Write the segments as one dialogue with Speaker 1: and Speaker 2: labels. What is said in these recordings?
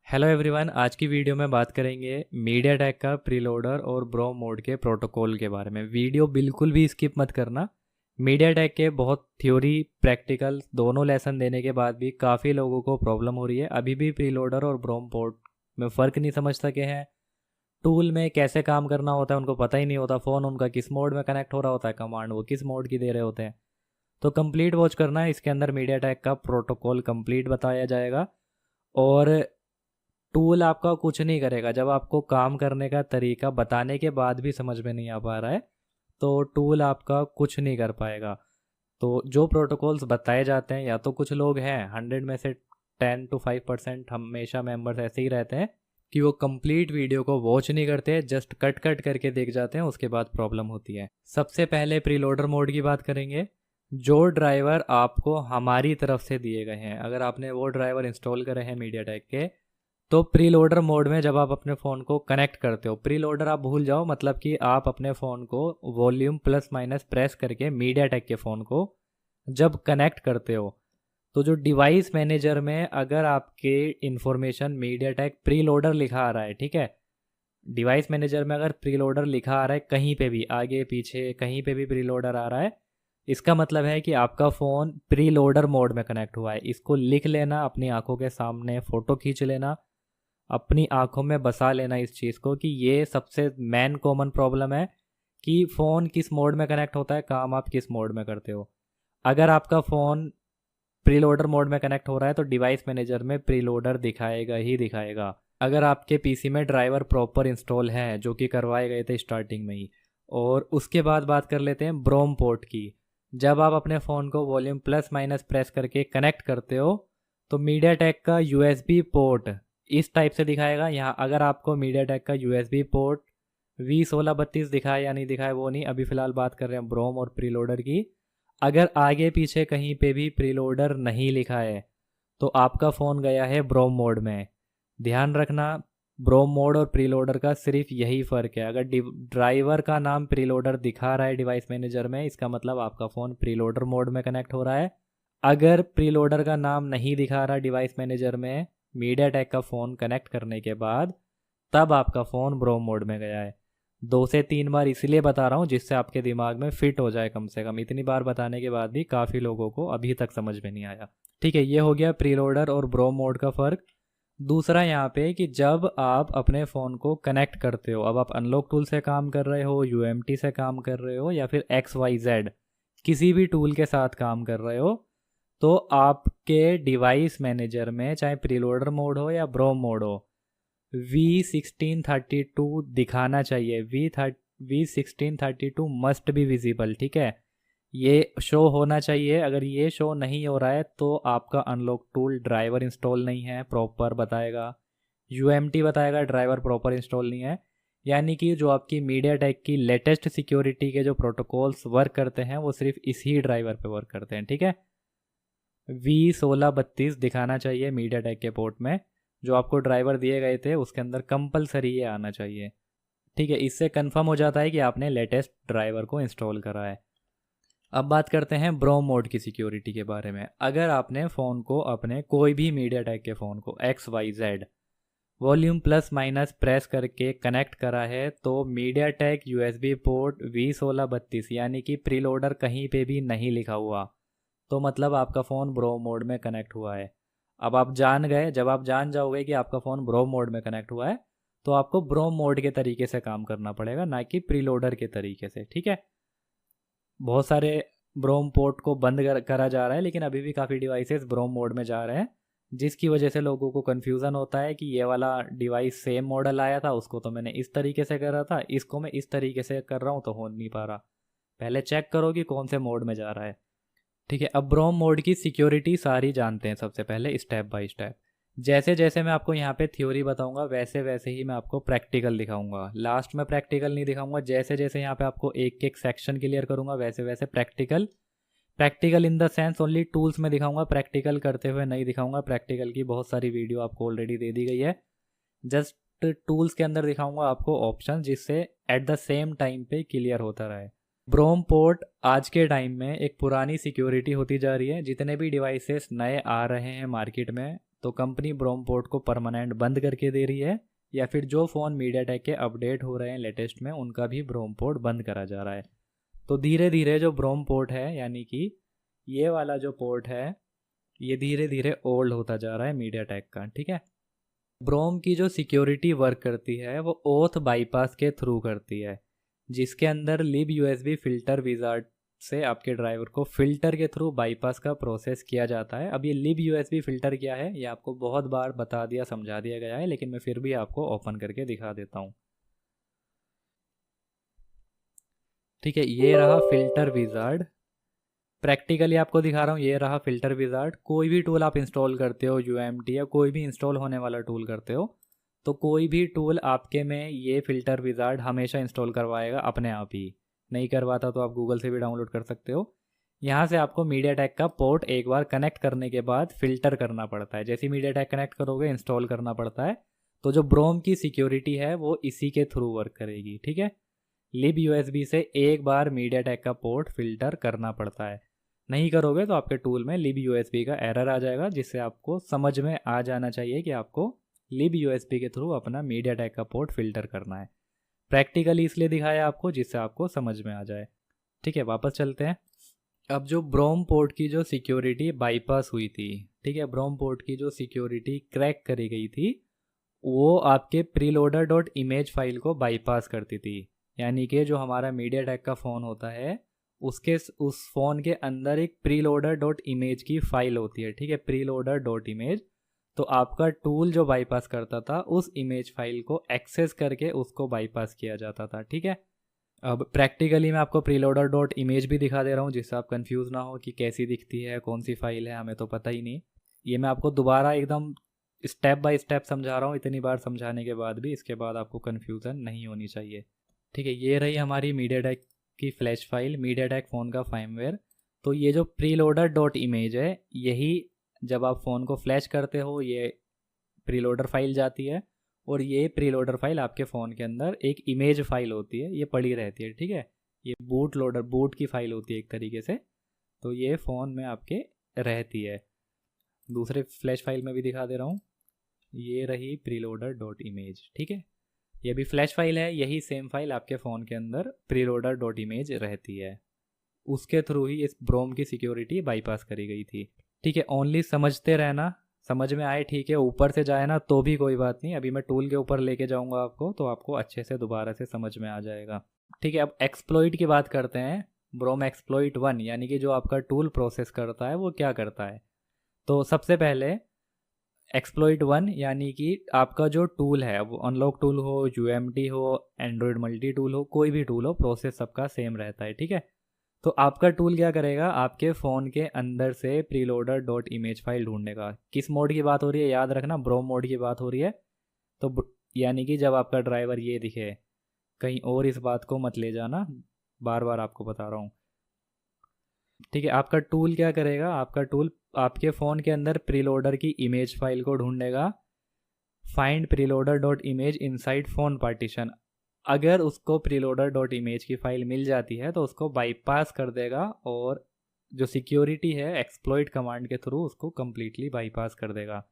Speaker 1: Hello everyone, आज की video में बात करेंगे मीडियाटेक का प्रीलोडर और ब्रो मोड के प्रोटोकॉल के बारे में। वीडियो बिल्कुल भी स्किप मत करना। मीडियाटेक के बहुत थ्योरी प्रैक्टिकल दोनों लेसन देने के बाद भी काफ़ी लोगों को प्रॉब्लम हो रही है। अभी भी प्रीलोडर और ब्रो मोड में फ़र्क नहीं समझ सके हैं। टूल में कैसे काम करना होता है उनको पता ही नहीं होता। फ़ोन उनका किस मोड में कनेक्ट हो रहा होता है, कमांड वो किस मोड की दे रहे होते हैं। तो कंप्लीट वॉच करना है। इसके अंदर मीडियाटेक का प्रोटोकॉल कंप्लीट बताया जाएगा और टूल आपका कुछ नहीं करेगा। जब आपको काम करने का तरीका बताने के बाद भी समझ में नहीं आ पा रहा है तो टूल आपका कुछ नहीं कर पाएगा। तो जो प्रोटोकॉल्स बताए जाते हैं, या तो कुछ लोग हैं 100 में से 10 to 5% हमेशा मेंबर्स ऐसे ही रहते हैं कि वो कंप्लीट वीडियो को वॉच नहीं करते, जस्ट कट कट करके देख जाते हैं, उसके बाद प्रॉब्लम होती है। सबसे पहले प्रीलोडर मोड की बात करेंगे। जो ड्राइवर आपको हमारी तरफ से दिए गए हैं, अगर आपने वो ड्राइवर इंस्टॉल करे हैं मीडियाटेक के, तो प्री लोडर मोड में जब आप अपने फ़ोन को कनेक्ट करते हो, प्री लोडर आप भूल जाओ, मतलब कि आप अपने फ़ोन को वॉल्यूम प्लस माइनस प्रेस करके मीडियाटेक के फ़ोन को जब कनेक्ट करते हो, तो जो डिवाइस मैनेजर में अगर आपके इन्फॉर्मेशन मीडियाटेक प्री लोडर लिखा आ रहा है, ठीक है, डिवाइस मैनेजर में अगर प्री लोडर लिखा आ रहा है कहीं पे भी, आगे पीछे कहीं पे भी प्री लोडर आ रहा है, इसका मतलब है कि आपका फ़ोन प्री लोडर मोड में कनेक्ट हुआ है। इसको लिख लेना, अपनी आंखों के सामने फ़ोटो खींच लेना, अपनी आंखों में बसा लेना इस चीज़ को कि ये सबसे मेन कॉमन प्रॉब्लम है कि फ़ोन किस मोड में कनेक्ट होता है, काम आप किस मोड में करते हो। अगर आपका फ़ोन प्रीलोडर मोड में कनेक्ट हो रहा है तो डिवाइस मैनेजर में प्रीलोडर दिखाएगा ही दिखाएगा। अगर आपके पीसी में ड्राइवर प्रॉपर इंस्टॉल है, जो कि करवाए गए थे स्टार्टिंग में ही। और उसके बाद बात कर लेते हैं ब्रोम पोर्ट की। जब आप अपने फ़ोन को वॉल्यूम प्लस माइनस प्रेस करके कनेक्ट करते हो तो मीडियाटेक का यूएसबी पोर्ट इस टाइप से दिखाएगा। यहाँ अगर आपको मीडियाटेक का यूएसबी पोर्ट V1632 दिखाए या नहीं दिखाए वो नहीं, अभी फ़िलहाल बात कर रहे हैं ब्रोम और प्रीलोडर की। अगर आगे पीछे कहीं पे भी प्रीलोडर नहीं लिखा है तो आपका फ़ोन गया है ब्रोम मोड में। ध्यान रखना, ब्रोम मोड और प्रीलोडर का सिर्फ यही फ़र्क है। अगर ड्राइवर का नाम प्रीलोडर दिखा रहा है डिवाइस मैनेजर में, इसका मतलब आपका फ़ोन प्रीलोडर मोड में कनेक्ट हो रहा है। अगर प्रीलोडर का नाम नहीं दिखा रहा डिवाइस मैनेजर में मीडियाटेक का फ़ोन कनेक्ट करने के बाद, तब आपका फ़ोन ब्रोम मोड में गया है। 2 से 3 बार इसलिए बता रहा हूँ जिससे आपके दिमाग में फिट हो जाए। कम से कम इतनी बार बताने के बाद भी काफ़ी लोगों को अभी तक समझ में नहीं आया। ठीक है, ये हो गया प्रीलोडर और ब्रोम मोड का फ़र्क। दूसरा यहाँ पे कि जब आप अपने फ़ोन को कनेक्ट करते हो, अब आप अनलॉक टूल से काम कर रहे हो, यूएमटी से काम कर रहे हो, या फिर XYZ किसी भी टूल के साथ काम कर रहे हो, तो आपके डिवाइस मैनेजर में चाहे प्रीलोडर मोड हो या ब्रोम मोड हो, V1632 दिखाना चाहिए। V1632 मस्ट बी विजिबल, ठीक है, ये शो होना चाहिए। अगर ये शो नहीं हो रहा है तो आपका अनलॉक टूल ड्राइवर इंस्टॉल नहीं है, प्रॉपर बताएगा। यूएमटी बताएगा ड्राइवर प्रॉपर इंस्टॉल नहीं है। यानी कि जो आपकी मीडियाटेक की लेटेस्ट सिक्योरिटी के जो प्रोटोकॉल्स वर्क करते हैं वो सिर्फ इसी ड्राइवर पे वर्क करते हैं, ठीक है। V1632 दिखाना चाहिए मीडियाटेक के पोर्ट में। जो आपको ड्राइवर दिए गए थे उसके अंदर कंपलसरी ये आना चाहिए, ठीक है। इससे कंफर्म हो जाता है कि आपने लेटेस्ट ड्राइवर को इंस्टॉल करा है। अब बात करते हैं ब्रोम मोड की सिक्योरिटी के बारे में। अगर आपने फ़ोन को, अपने कोई भी मीडियाटेक के फ़ोन को XYZ volume plus minus press करके कनेक्ट करा है तो मीडियाटेक यूएसबी पोर्ट V1632 यानी कि प्रीलोडर कहीं पे भी नहीं लिखा हुआ, तो मतलब आपका फ़ोन ब्रो मोड में कनेक्ट हुआ है। अब आप जान गए, जब आप जान जाओगे कि आपका फ़ोन ब्रो मोड में कनेक्ट हुआ है तो आपको ब्रो मोड के तरीके से काम करना पड़ेगा, ना कि प्रीलोडर के तरीके से, ठीक है। बहुत सारे ब्रोम पोर्ट को बंद करा जा रहा है, लेकिन अभी भी काफ़ी डिवाइसेस ब्रोम मोड में जा रहे हैं, जिसकी वजह से लोगों को कन्फ्यूज़न होता है कि ये वाला डिवाइस सेम मॉडल आया था, उसको तो मैंने इस तरीके से करा था, इसको मैं इस तरीके से कर रहा हूँ तो हो नहीं पा रहा। पहले चेक करो कि कौन से मोड में जा रहा है, ठीक है। अब ब्रोम मोड की सिक्योरिटी सारी जानते हैं सबसे पहले, स्टेप बाय स्टेप। जैसे जैसे मैं आपको यहाँ पे थ्योरी बताऊंगा वैसे वैसे ही मैं आपको प्रैक्टिकल दिखाऊंगा। लास्ट में प्रैक्टिकल नहीं दिखाऊंगा, जैसे जैसे यहाँ पे आपको एक एक सेक्शन क्लियर करूंगा वैसे वैसे practical, practical in the sense only tools में दिखाऊंगा, प्रैक्टिकल करते हुए नहीं दिखाऊंगा। प्रैक्टिकल की बहुत सारी वीडियो आपको ऑलरेडी दे दी गई है, जस्ट टूल्स के अंदर दिखाऊंगा आपको ऑप्शन, जिससे एट द सेम टाइम पे क्लियर होता रहे। ब्रोम पोर्ट आज के टाइम में एक पुरानी सिक्योरिटी होती जा रही है। जितने भी डिवाइसेस नए आ रहे हैं मार्केट में, तो कंपनी ब्रोम पोर्ट को परमानेंट बंद करके दे रही है, या फिर जो फ़ोन मीडियाटेक के अपडेट हो रहे हैं लेटेस्ट में उनका भी ब्रोम पोर्ट बंद करा जा रहा है। तो धीरे धीरे जो ब्रोम पोर्ट है, यानी कि ये वाला जो पोर्ट है, ये धीरे धीरे ओल्ड होता जा रहा है मीडियाटेक का। ठीक है, ब्रोम की जो सिक्योरिटी वर्क करती है वो ओथ बाईपास के थ्रू करती है, जिसके अंदर लिब यूएसबी फ़िल्टर विजार्ड से आपके ड्राइवर को फ़िल्टर के थ्रू बाईपास का प्रोसेस किया जाता है। अब ये लिब यूएसबी फ़िल्टर क्या है ये आपको बहुत बार बता दिया, समझा दिया गया है, लेकिन मैं फिर भी आपको ओपन करके दिखा देता हूँ। ठीक है, ये रहा फ़िल्टर विजार्ड, प्रैक्टिकली आपको दिखा रहा हूँ। ये रहा फ़िल्टर विजार्ड। कोई भी टूल आप इंस्टॉल करते हो, यूएमटी या कोई भी इंस्टॉल होने वाला टूल करते हो, तो कोई भी टूल आपके में ये फ़िल्टर विजार्ड हमेशा इंस्टॉल करवाएगा अपने आप ही। नहीं करवाता तो आप गूगल से भी डाउनलोड कर सकते हो। यहाँ से आपको मीडियाटेक का पोर्ट एक बार कनेक्ट करने के बाद फ़िल्टर करना पड़ता है। जैसे ही मीडियाटेक कनेक्ट करोगे इंस्टॉल करना पड़ता है। तो जो ब्रोम की सिक्योरिटी है वो इसी के थ्रू वर्क करेगी। ठीक है, लिब यूएसबी से एक बार मीडियाटेक का पोर्ट फ़िल्टर करना पड़ता है। नहीं करोगे तो आपके टूल में लिब यूएसबी का एरर आ जाएगा, जिससे आपको समझ में आ जाना चाहिए कि आपको लिब यूएसबी के थ्रू अपना मीडियाटेक का पोर्ट फ़िल्टर करना है। प्रैक्टिकली इसलिए दिखाया आपको जिससे आपको समझ में आ जाए। ठीक है, वापस चलते हैं। अब जो ब्रोम पोर्ट की जो सिक्योरिटी बाईपास हुई थी, ठीक है, ब्रोम पोर्ट की जो सिक्योरिटी क्रैक करी गई थी, वो आपके प्रीलोडर डॉट इमेज फाइल को बाईपास करती थी। यानी कि जो हमारा मीडियाटेक का फ़ोन होता है उसके उस फ़ोन के अंदर एक प्रीलोडर डॉट इमेज की फ़ाइल होती है। ठीक है, प्रीलोडर डॉट इमेज। तो आपका टूल जो बाईपास करता था उस इमेज फाइल को एक्सेस करके उसको बाईपास किया जाता था। ठीक है, अब प्रैक्टिकली मैं आपको प्रीलोडर डॉट इमेज भी दिखा दे रहा हूँ, जिससे आप कंफ्यूज ना हो कि कैसी दिखती है, कौन सी फाइल है, हमें तो पता ही नहीं। ये मैं आपको दोबारा एकदम स्टेप बाय स्टेप समझा रहा हूँ। इतनी बार समझाने के बाद भी इसके बाद आपको कन्फ्यूज़न नहीं होनी चाहिए। ठीक है, ये रही हमारी मीडियाटेक की फ्लैश फाइल, मीडियाटेक फ़ोन का फार्मवेयर। तो ये जो प्रीलोडर डॉट इमेज है, यही जब आप फ़ोन को फ्लैश करते हो ये प्रीलोडर फाइल जाती है, और ये प्रीलोडर फाइल आपके फ़ोन के अंदर एक इमेज फाइल होती है, ये पड़ी रहती है। ठीक है, ये बूट लोडर, बूट की फाइल होती है एक तरीके से। तो ये फ़ोन में आपके रहती है। दूसरे फ्लैश फाइल में भी दिखा दे रहा हूँ, ये रही प्रीलोडर डॉट इमेज। ठीक है, ये भी फ्लैश फाइल है, यही सेम फाइल आपके फ़ोन के अंदर प्रीलोडर डॉट इमेज रहती है। उसके थ्रू ही इस ब्रोम की सिक्योरिटी बाईपास करी गई थी। ठीक है, ओनली समझते रहना, समझ में आए ठीक है, ऊपर से जाए ना तो भी कोई बात नहीं। अभी मैं टूल के ऊपर लेके जाऊंगा आपको, तो आपको अच्छे से दोबारा से समझ में आ जाएगा। ठीक है, अब एक्सप्लॉइट की बात करते हैं। ब्रोम एक्सप्लॉइट 1 यानी कि जो आपका टूल प्रोसेस करता है वो क्या करता है। तो सबसे पहले एक्सप्लॉइट 1 यानी कि आपका जो टूल है, वो अनलॉक टूल हो, यूएमटी हो, एंड्रॉयड मल्टी टूल हो, कोई भी टूल हो, प्रोसेस सबका सेम रहता है। ठीक है, तो आपका टूल क्या करेगा, आपके फ़ोन के अंदर से प्रीलोडर डॉट इमेज फाइल ढूंढेगा। किस मोड की बात हो रही है, याद रखना ब्रोम मोड की बात हो रही है। तो यानी कि जब आपका ड्राइवर ये दिखे, कहीं और इस बात को मत ले जाना, बार बार आपको बता रहा हूँ। ठीक है, आपका टूल क्या करेगा, आपका टूल आपके फ़ोन के अंदर प्रीलोडर की इमेज फाइल को ढूंढेगा। Find preloader dot image inside phone partition. अगर उसको प्रीलोडर डॉट इमेज की फ़ाइल मिल जाती है तो उसको बाईपास कर देगा, और जो सिक्योरिटी है एक्सप्लॉइट कमांड के थ्रू उसको कम्प्लीटली बाईपास कर देगा।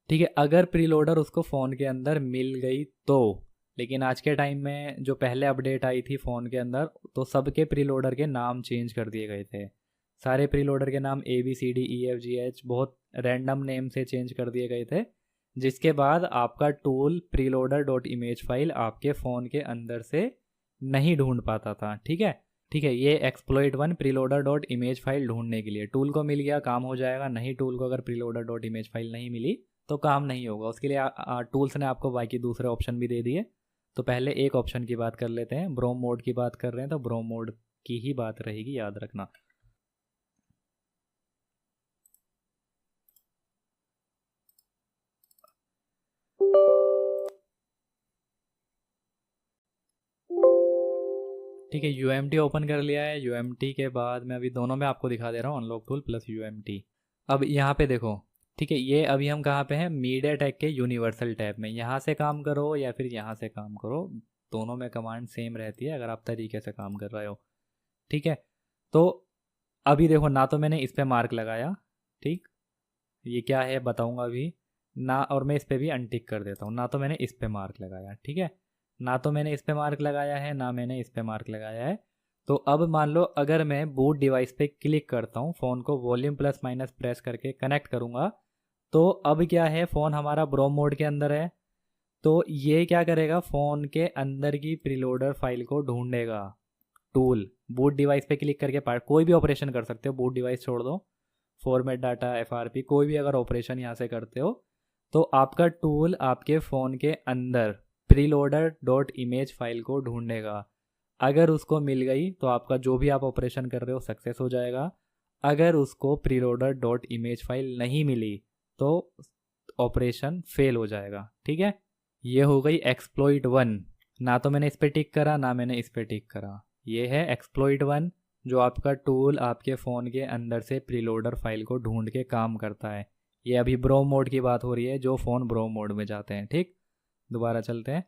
Speaker 1: ठीक है, अगर प्रीलोडर उसको फ़ोन के अंदर मिल गई तो, लेकिन आज के टाइम में जो पहले अपडेट आई थी फ़ोन के अंदर, तो सबके प्रीलोडर के नाम चेंज कर दिए गए थे। सारे प्रीलोडर के नाम ABCDEFGH बहुत रैंडम नेम से चेंज कर दिए गए थे, जिसके बाद आपका tool preloader dot image file आपके फ़ोन के अंदर से नहीं ढूंढ पाता था। ठीक है, ठीक है, ये exploit 1 preloader dot image file ढूंढने के लिए। टूल को मिल गया, काम हो जाएगा। नहीं, टूल को अगर प्रीलोडर डॉट इमेज फाइल नहीं मिली तो काम नहीं होगा। उसके लिए टूल्स ने आपको बाकी दूसरे ऑप्शन भी दे दिए। तो पहले एक ऑप्शन की बात कर लेते हैं, ब्रोम मोड की बात कर रहे हैं तो ब्रोम मोड की ही बात रहेगी, याद रखना। ठीक है, यूएमटी ओपन कर लिया है। यूएमटी के बाद मैं अभी दोनों में आपको दिखा दे रहा हूँ, अनलॉक टूल प्लस यूएमटी। अब यहाँ पे देखो, ठीक है, ये अभी हम कहाँ पे हैं, मीडियाटेक के यूनिवर्सल टैब में। यहाँ से काम करो या फिर यहाँ से काम करो, दोनों में कमांड सेम रहती है अगर आप तरीके से काम कर रहे हो। ठीक है, तो अभी देखो ना, तो मैंने इस पर मार्क लगाया, ठीक, ये क्या है बताऊंगा अभी ना, और मैं इस पे भी अनटिक कर देता हूँ। ना तो मैंने इस पे मार्क लगाया, ठीक है, ना तो मैंने इस पे मार्क लगाया है, ना मैंने इस पे मार्क लगाया है। तो अब मान लो अगर मैं बूट डिवाइस पे क्लिक करता हूँ, फ़ोन को वॉल्यूम प्लस माइनस प्रेस करके कनेक्ट करूँगा, तो अब क्या है, फ़ोन हमारा ब्रोम मोड के अंदर है। तो ये क्या करेगा, फ़ोन के अंदर की प्रीलोडर फाइल को ढूंढेगा। टूल बूट डिवाइस पे क्लिक करके पार्ट कोई भी ऑपरेशन कर सकते हो, बूट डिवाइस छोड़ दो, फॉर्मेट डाटा, एफआरपी, कोई भी अगर ऑपरेशन यहाँ से करते हो तो आपका टूल आपके फ़ोन के अंदर प्रीलोडर डॉट इमेज फाइल को ढूंढेगा। अगर उसको मिल गई तो आपका जो भी आप ऑपरेशन कर रहे हो सक्सेस हो जाएगा। अगर उसको प्रीलोडर डॉट इमेज फाइल नहीं मिली तो ऑपरेशन फेल हो जाएगा, ठीक है। ये हो गई एक्सप्लॉइट वन। ना तो मैंने इस पे टिक करा, ना मैंने इस पे टिक करा। ये है एक्सप्लॉइट वन, जो आपका टूल आपके फ़ोन के अंदर से प्रीलोडर फाइल को ढूंढ के काम करता है। ये अभी ब्रोम मोड की बात हो रही है, जो फ़ोन ब्रोम मोड में जाते हैं, ठीक। दोबारा चलते हैं।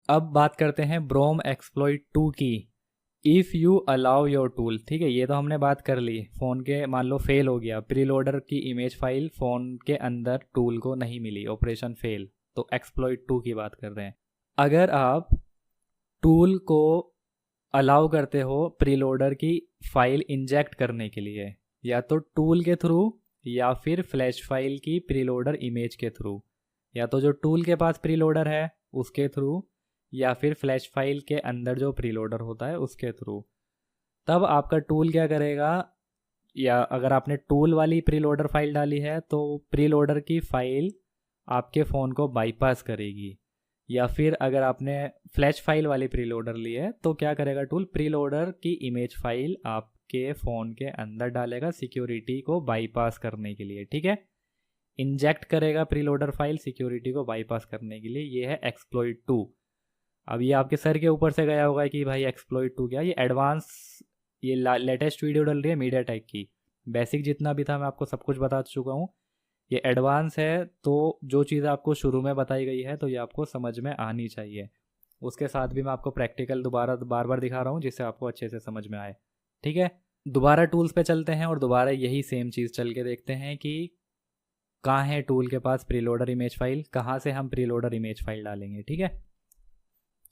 Speaker 1: अब बात करते हैं ब्रोम एक्सप्लॉइट 2 की। If you allow your tool, ठीक है, ये तो हमने बात कर ली। फ़ोन के मान लो फेल हो गया, प्रीलोडर की इमेज फाइल फ़ोन के अंदर टूल को नहीं मिली, ऑपरेशन फेल, तो एक्सप्लॉइट 2 की बात कर रहे हैं। अगर आप टूल को अलाउ करते हो प्रीलोडर की फाइल इंजेक्ट करने के लिए, या तो टूल के थ्रू या फिर फ्लैश फाइल की प्रीलोडर इमेज के थ्रू, या तो जो टूल के पास प्रीलोडर है उसके थ्रू, या फिर फ्लैश फाइल के अंदर जो प्रीलोडर होता है उसके थ्रू, तब आपका टूल क्या करेगा, या अगर आपने टूल वाली प्रीलोडर फाइल डाली है तो प्रीलोडर की फाइल आपके फ़ोन को बाईपास करेगी। या फिर अगर आपने फ्लैश फाइल वाली प्रीलोडर ली है तो क्या करेगा टूल, प्रीलोडर की इमेज फाइल आपके फ़ोन के अंदर डालेगा सिक्योरिटी को बाईपास करने के लिए, ठीक है। इंजेक्ट करेगा प्रीलोडर फाइल सिक्योरिटी को बाईपास करने के लिए। ये है एक्सप्लॉइट 2। अब ये आपके सर के ऊपर से गया होगा कि भाई एक्सप्लॉइट 2 क्या, ये एडवांस, ये लेटेस्ट वीडियो डल रही है मीडिया टेक की। बेसिक जितना भी था मैं आपको सब कुछ बता चुका हूँ। ये एडवांस है, तो जो चीज़ आपको शुरू में बताई गई है तो ये आपको समझ में आनी चाहिए। उसके साथ भी मैं आपको प्रैक्टिकल दोबारा बार बार दिखा रहा हूँ जिससे आपको अच्छे से समझ में आए, ठीक है। दोबारा टूल्स पे चलते हैं और दोबारा यही सेम चीज़ चल के देखते हैं कि कहाँ है टूल के पास प्रीलोडर इमेज फाइल, कहाँ से हम प्रीलोडर इमेज फाइल डालेंगे, ठीक है।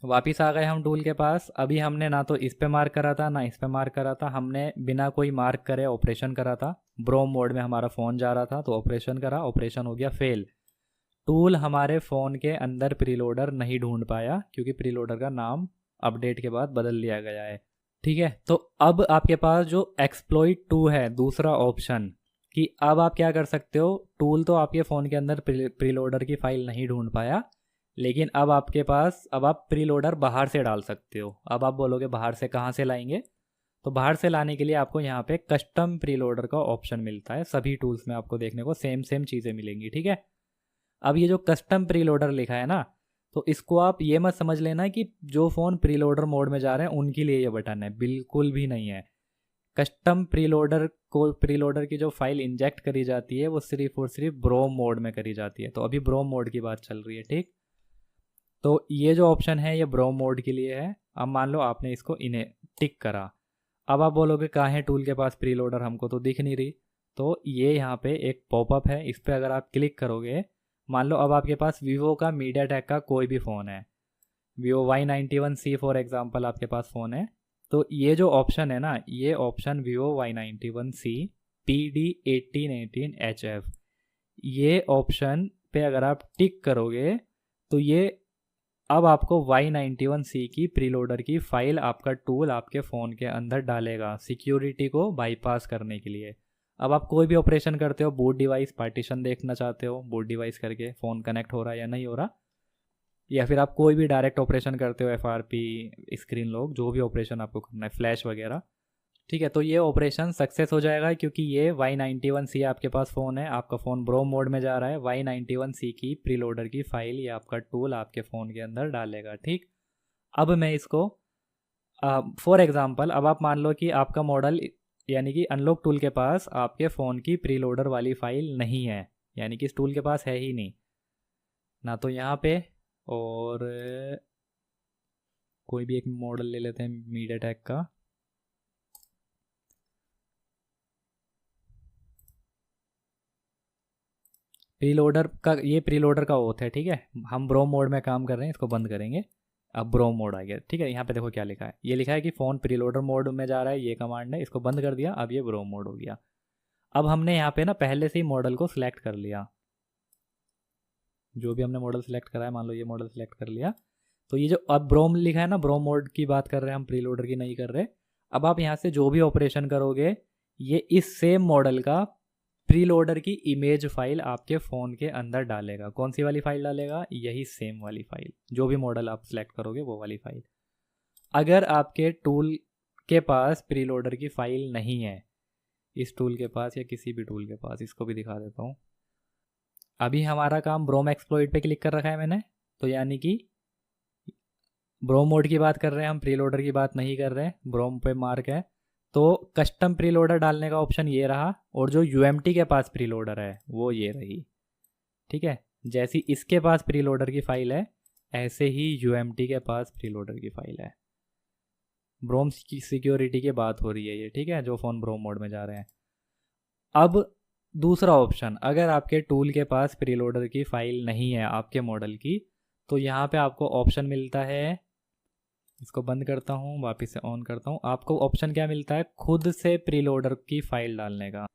Speaker 1: वापिस आ गए हम टूल के पास। अभी हमने ना तो इस पे मार्क करा था ना इस पे मार्क करा था, हमने बिना कोई मार्क करे ऑपरेशन करा था। ब्रोम मोड में हमारा फ़ोन जा रहा था तो ऑपरेशन करा, ऑपरेशन हो गया फेल। टूल हमारे फ़ोन के अंदर प्रीलोडर नहीं ढूंढ पाया क्योंकि प्रीलोडर का नाम अपडेट के बाद बदल लिया गया है, ठीक है। तो अब आपके पास जो एक्सप्लॉइट 2 है, दूसरा ऑप्शन, कि अब आप क्या कर सकते हो, टूल तो आपके फ़ोन के अंदर प्रीलोडर की फ़ाइल नहीं ढूंढ पाया, लेकिन अब आपके पास, अब आप प्रीलोडर बाहर से डाल सकते हो। अब आप बोलोगे बाहर से कहाँ से लाएंगे, तो बाहर से लाने के लिए आपको यहाँ पे कस्टम प्रीलोडर का ऑप्शन मिलता है। सभी टूल्स में आपको देखने को सेम सेम चीज़ें मिलेंगी, ठीक है। अब ये जो कस्टम प्रीलोडर लिखा है ना, तो इसको आप ये मत समझ लेना कि जो फ़ोन प्रीलोडर मोड में जा रहे हैं उनके लिए ये बटन है, बिल्कुल भी नहीं है। कस्टम प्रीलोडर को, प्रीलोडर की जो फाइल इंजेक्ट करी जाती है वो सिर्फ और सिर्फ ब्रोम मोड में करी जाती है। तो अभी ब्रोम मोड की बात चल रही है, ठीक। तो ये जो ऑप्शन है ये ब्रोम मोड के लिए है। अब मान लो आपने इसको इन्हें टिक करा। अब आप बोलोगे कहाँ है टूल के पास प्रीलोडर, हमको तो दिख नहीं रही। तो ये यहाँ पे एक पॉपअप है, इस पर अगर आप क्लिक करोगे, मान लो अब आपके पास वीवो का मीडिया टेक का कोई भी फ़ोन है, वीवो Y91C फॉर एग्जांपल आपके पास फ़ोन है, तो ये जो ऑप्शन है ना, ये ऑप्शन वीवो Y91C PD1818HF, ये ऑप्शन पे अगर आप टिक करोगे तो ये अब आपको Y91C की प्रीलोडर की फाइल आपका टूल आपके फ़ोन के अंदर डालेगा सिक्योरिटी को बाईपास करने के लिए। अब आप कोई भी ऑपरेशन करते हो, बूट डिवाइस पार्टीशन देखना चाहते हो, बूट डिवाइस करके फ़ोन कनेक्ट हो रहा है या नहीं हो रहा, या फिर आप कोई भी डायरेक्ट ऑपरेशन करते हो, एफआरपी, स्क्रीन लॉक, जो भी ऑपरेशन आपको करना है, फ्लैश वगैरह, ठीक है, तो ये ऑपरेशन सक्सेस हो जाएगा क्योंकि ये Y91C आपके पास फ़ोन है, आपका फ़ोन ब्रोम मोड में जा रहा है। Y91C की प्रीलोडर की फाइल ये आपका टूल आपके फ़ोन के अंदर डालेगा, ठीक। अब मैं इसको फॉर एग्ज़ाम्पल, अब आप मान लो कि आपका मॉडल यानी कि अनलॉक टूल के पास आपके फ़ोन की प्रीलोडर वाली फ़ाइल नहीं है, यानी कि इस टूल के पास है ही नहीं ना। तो यहाँ पे और कोई भी एक मॉडल ले लेते हैं मीडिया टेक का। प्रीलोडर का, ये प्रीलोडर का ओथ है, ठीक है। हम ब्रोम मोड में काम कर रहे हैं, इसको बंद करेंगे। अब ब्रोम मोड आ गया, ठीक है। यहाँ पे देखो क्या लिखा है, ये लिखा है कि फ़ोन प्रीलोडर मोड में जा रहा है, ये कमांड है, इसको बंद कर दिया, अब ये ब्रोम मोड हो गया। अब हमने यहाँ पे ना पहले से ही मॉडल को सिलेक्ट कर लिया, जो भी हमने मॉडल सेलेक्ट करा है, मान लो ये मॉडल सेलेक्ट कर लिया। तो ये जो अब ब्रोम लिखा है ना, ब्रोम मोड की बात कर रहे हैं हम, प्रीलोडर की नहीं कर रहे। अब आप यहाँ से जो भी ऑपरेशन करोगे, ये इस सेम मॉडल का प्रीलोडर की इमेज फाइल आपके फ़ोन के अंदर डालेगा। कौन सी वाली फाइल डालेगा? यही सेम वाली फाइल, जो भी मॉडल आप सिलेक्ट करोगे वो वाली फाइल। अगर आपके टूल के पास प्रीलोडर की फाइल नहीं है, इस टूल के पास या किसी भी टूल के पास, इसको भी दिखा देता हूँ। अभी हमारा काम ब्रोम एक्सप्लॉइट पे क्लिक कर रखा है मैंने, तो यानी कि ब्रोम मोड की बात कर रहे हैं हम, प्रीलोडर की बात नहीं कर रहे हैं। ब्रोम पे मार्क है, तो कस्टम प्रीलोडर डालने का ऑप्शन ये रहा, और जो यूएमटी के पास प्रीलोडर है वो ये रही, ठीक है। जैसी इसके पास प्रीलोडर की फाइल है, ऐसे ही यूएमटी के पास प्रीलोडर की फाइल है। ब्रोम की सिक्योरिटी की बात हो रही है ये, ठीक है, जो फ़ोन ब्रोम मोड में जा रहे हैं। अब दूसरा ऑप्शन, अगर आपके टूल के पास प्रीलोडर की फाइल नहीं है आपके मॉडल की, तो यहाँ पे आपको ऑप्शन मिलता है, इसको बंद करता हूँ, वापस से ऑन करता हूँ। आपको ऑप्शन क्या मिलता है? खुद से प्रीलोडर की फाइल डालने का।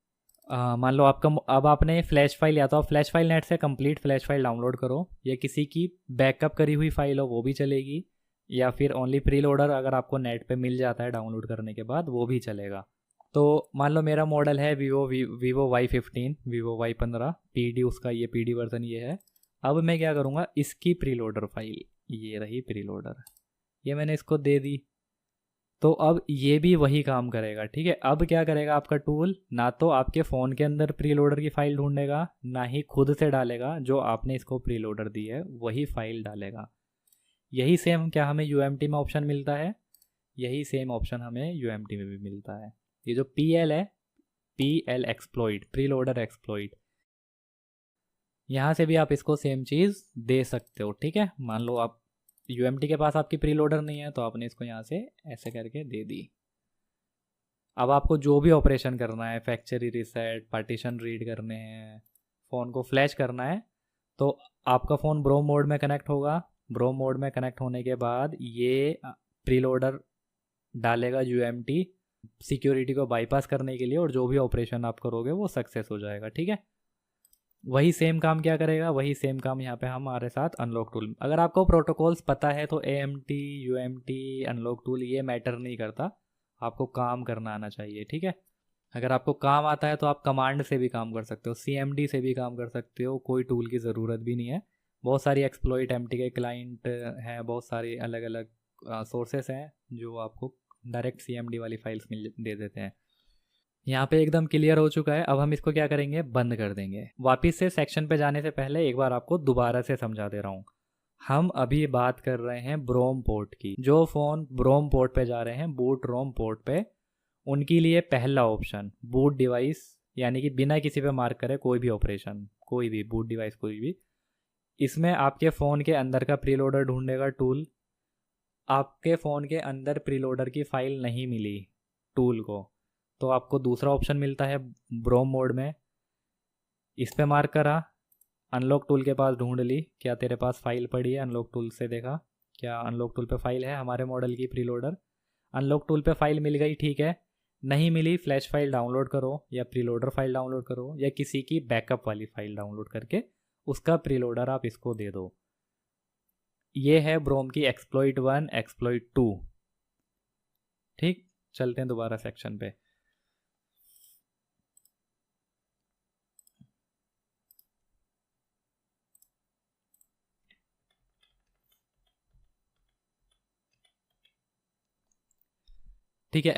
Speaker 1: मान लो आपका, अब आपने फ्लैश फाइल, या तो आप फ्लैश फाइल नेट से कंप्लीट फ्लैश फाइल डाउनलोड करो, या किसी की बैकअप करी हुई फाइल हो वो भी चलेगी, या फिर ओनली प्रीलोडर अगर आपको नेट पे मिल जाता है डाउनलोड करने के बाद, वो भी चलेगा। तो मान लो मेरा मॉडल है Vivo Y15, Vivo Y15 PD, उसका ये PD वर्जन ये है। अब मैं क्या करूँगा, इसकी प्रीलोडर फाइल, ये रही प्रीलोडर, ये मैंने इसको दे दी। तो अब ये भी वही काम करेगा, ठीक है। अब क्या करेगा आपका टूल? ना तो आपके फ़ोन के अंदर प्रीलोडर की फ़ाइल ढूंढेगा, ना ही खुद से डालेगा, जो आपने इसको प्रीलोडर दी है वही फाइल डालेगा। यही सेम क्या हमें यूएमटी में ऑप्शन मिलता है, यही सेम ऑप्शन हमें यूएमटी में भी मिलता है। ये जो PL है, PL एक्सप्लॉइट, प्रीलोडर एक्सप्लॉइट, यहाँ से भी आप इसको सेम चीज़ दे सकते हो, ठीक है। मान लो आप यूएमटी के पास आपकी प्रीलोडर नहीं है, तो आपने इसको यहाँ से ऐसे करके दे दी। अब आपको जो भी ऑपरेशन करना है, फैक्ट्री रीसेट, पार्टीशन रीड करने हैं, फ़ोन को फ्लैश करना है, तो आपका फ़ोन ब्रोम मोड में कनेक्ट होगा। ब्रोम मोड में कनेक्ट होने के बाद ये प्रीलोडर डालेगा यूएमटी सिक्योरिटी को बाईपास करने के लिए, और जो भी ऑपरेशन आप करोगे वो सक्सेस हो जाएगा, ठीक है। वही सेम काम क्या करेगा? वही सेम काम यहाँ पे हमारे साथ अनलॉक टूल। अगर आपको प्रोटोकॉल्स पता है तो AMT, UMT, अनलॉक टूल ये मैटर नहीं करता, आपको काम करना आना चाहिए, ठीक है। अगर आपको काम आता है तो आप कमांड से भी काम कर सकते हो, CMD से भी काम कर सकते हो, कोई टूल की ज़रूरत भी नहीं है। बहुत सारी एक्सप्लॉइट MT के क्लाइंट हैं, बहुत सारी अलग अलग सोर्सेस हैं जो आपको डायरेक्ट CMD वाली फाइल्स मिल दे देते हैं। यहाँ पे एकदम क्लियर हो चुका है। अब हम इसको क्या करेंगे? बंद कर देंगे। वापिस से सेक्शन पे जाने से पहले एक बार आपको दोबारा से समझा दे रहा हूँ। हम अभी बात कर रहे हैं ब्रोम पोर्ट की। जो फ़ोन ब्रोम पोर्ट पे जा रहे हैं, बूट रोम पोर्ट पे, उनके लिए पहला ऑप्शन बूट डिवाइस, यानी कि बिना किसी पे मार्क करे कोई भी ऑपरेशन, कोई भी बूट डिवाइस कोई भी, इसमें आपके फ़ोन के अंदर का प्रीलोडर ढूंढेगा टूल। आपके फ़ोन के अंदर प्रीलोडर की फ़ाइल नहीं मिली टूल को, तो आपको दूसरा ऑप्शन मिलता है ब्रोम मोड में। इस पे मार्क करा, अनलॉक टूल के पास ढूंढ ली, क्या तेरे पास फाइल पड़ी है? अनलॉक टूल से देखा, क्या अनलॉक टूल पे फाइल है हमारे मॉडल की प्रीलोडर? अनलॉक टूल पे फाइल मिल गई, ठीक है। नहीं मिली, फ्लैश फाइल डाउनलोड करो, या प्रीलोडर फाइल डाउनलोड करो, या किसी की बैकअप वाली फाइल डाउनलोड करके उसका प्रीलोडर आप इसको दे दो। ये है ब्रोम की एक्सप्लॉइट 1, एक्सप्लॉइट 2, ठीक। चलते हैं दोबारा सेक्शन पे। ठीक है,